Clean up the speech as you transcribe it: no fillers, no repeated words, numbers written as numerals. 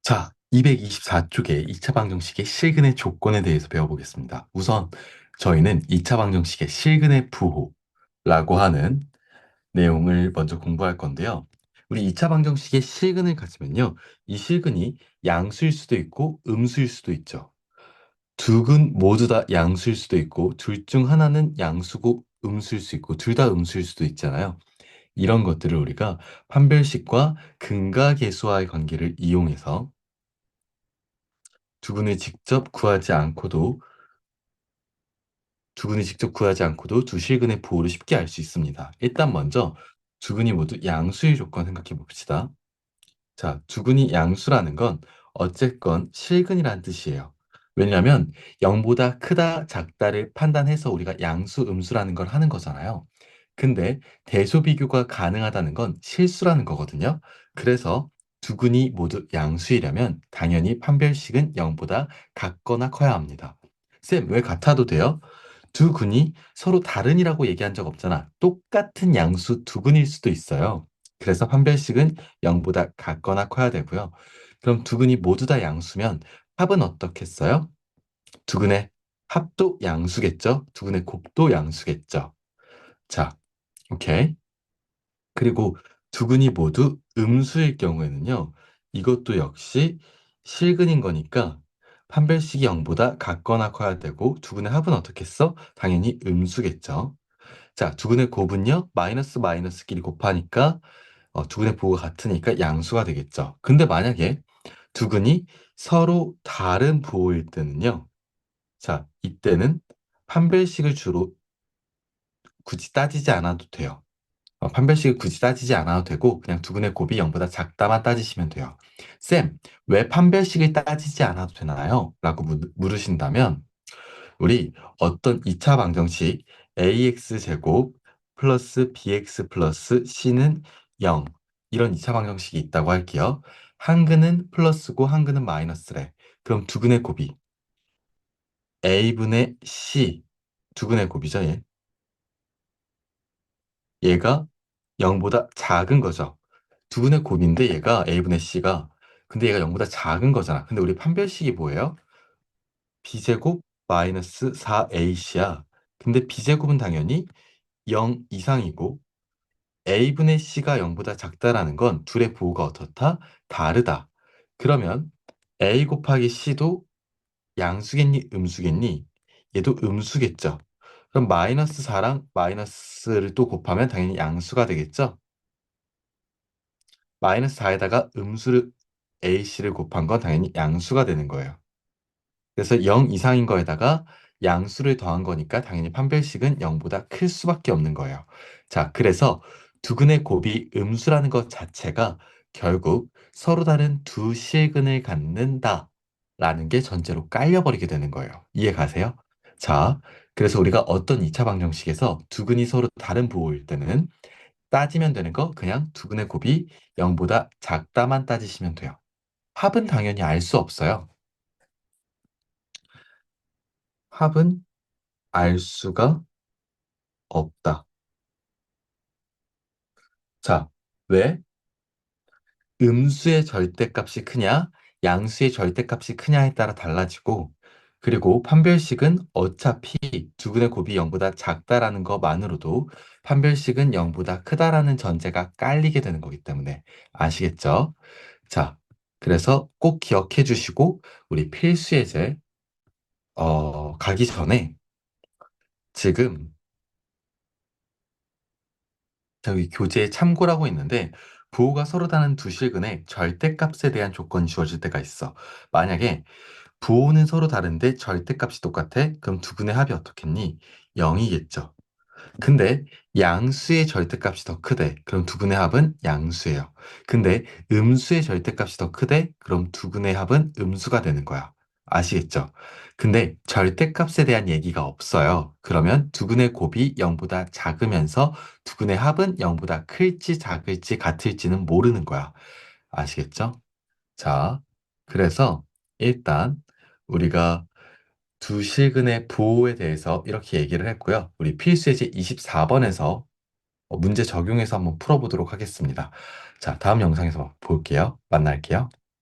자, 224쪽의 2차 방정식의 실근의 조건에 대해서 배워보겠습니다. 우선 저희는 2차 방정식의 실근의 부호라고 하는 내용을 먼저 공부할 건데요. 우리 2차 방정식의 실근을 가지면요. 이 실근이 양수일 수도 있고 음수일 수도 있죠. 두 근 모두 다 양수일 수도 있고 둘 중 하나는 양수고 음수일 수 있고 둘 다 음수일 수도 있잖아요. 이런 것들을 우리가 판별식과 근가계수와의 관계를 이용해서 두 분이 직접 구하지 않고도 두 분이 직접 구하지 않고도 두 실근의 부호를 쉽게 알 수 있습니다. 일단 먼저 두 근이 모두 양수의 조건 생각해 봅시다. 자, 두 근이 양수라는 건 어쨌건 실근이라는 뜻이에요. 왜냐하면 0보다 크다, 작다를 판단해서 우리가 양수, 음수라는 걸 하는 거잖아요. 근데 대소 비교가 가능하다는 건 실수라는 거거든요. 그래서 두 근이 모두 양수이려면 당연히 판별식은 0보다 같거나 커야 합니다. 쌤, 왜 같아도 돼요? 두 근이 서로 다른이라고 얘기한 적 없잖아. 똑같은 양수 두 근일 수도 있어요. 그래서 판별식은 0보다 같거나 커야 되고요. 그럼 두 근이 모두 다 양수면 합은 어떻겠어요? 두 근의 합도 양수겠죠? 두 근의 곱도 양수겠죠? 자, 오케이. 그리고 두 근이 모두 음수일 경우에는요. 이것도 역시 실근인 거니까 판별식이 0보다 같거나 커야 되고 두 근의 합은 어떻겠어? 당연히 음수겠죠. 자, 두 근의 곱은요. 마이너스 마이너스끼리 곱하니까 두 근의 부호가 같으니까 양수가 되겠죠. 근데 만약에 두 근이 서로 다른 부호일 때는요. 자, 이때는 판별식을 주로 굳이 따지지 않아도 돼요. 판별식을 굳이 따지지 않아도 되고 그냥 두 근의 곱이 0보다 작다만 따지시면 돼요. 쌤, 왜 판별식을 따지지 않아도 되나요? 라고 물으신다면 우리 어떤 2차 방정식 ax 제곱 플러스 bx 플러스 c는 0 이런 2차 방정식이 있다고 할게요. 한 근은 플러스고 한 근은 마이너스래. 그럼 두 근의 곱이 a분의 c 두 근의 곱이죠. 얘가 0보다 작은 거죠. 두 근의 곱인데 얘가 a분의 c가 근데 얘가 0보다 작은 거잖아. 근데 우리 판별식이 뭐예요? b제곱 마이너스 4ac야. 근데 b제곱은 당연히 0 이상이고 a분의 c가 0보다 작다라는 건 둘의 부호가 어떻다? 다르다. 그러면 a 곱하기 c도 양수겠니? 음수겠니? 얘도 음수겠죠. 그럼 마이너스 4랑 마이너스를 또 곱하면 당연히 양수가 되겠죠? 마이너스 4에다가 음수를 ac를 곱한 건 당연히 양수가 되는 거예요. 그래서 0 이상인 거에다가 양수를 더한 거니까 당연히 판별식은 0보다 클 수밖에 없는 거예요. 자, 그래서 두근의 곱이 음수라는 것 자체가 결국 서로 다른 두 실근을 갖는다 라는 게 전제로 깔려버리게 되는 거예요. 이해 가세요? 자, 그래서 우리가 어떤 2차 방정식에서 두근이 서로 다른 부호일 때는 따지면 되는 거 그냥 두근의 곱이 0보다 작다만 따지시면 돼요. 합은 당연히 알 수 없어요. 합은 알 수가 없다. 자, 왜? 음수의 절대값이 크냐, 양수의 절대값이 크냐에 따라 달라지고, 그리고 판별식은 어차피 두근의 곱이 0보다 작다라는 것만으로도 판별식은 0보다 크다라는 전제가 깔리게 되는 거기 때문에 아시겠죠? 자, 그래서 꼭 기억해 주시고, 우리 필수 예제, 가기 전에 지금 저기 교재에 참고라고 있는데 부호가 서로 다른 두 실근의 절대값에 대한 조건이 주어질 때가 있어. 만약에 부호는 서로 다른데 절대값이 똑같아? 그럼 두 근의 합이 어떻겠니? 0이겠죠. 근데 양수의 절대값이 더 크대. 그럼 두 근의 합은 양수예요. 근데 음수의 절대값이 더 크대. 그럼 두 근의 합은 음수가 되는 거야. 아시겠죠? 근데 절대값에 대한 얘기가 없어요. 그러면 두 근의 곱이 0보다 작으면서 두 근의 합은 0보다 클지 작을지 같을지는 모르는 거야. 아시겠죠? 자, 그래서 일단 우리가 두 실근의 부호에 대해서 이렇게 얘기를 했고요. 우리 필수예제 24번에서 문제 적용해서 한번 풀어보도록 하겠습니다. 자, 다음 영상에서 볼게요. 만날게요.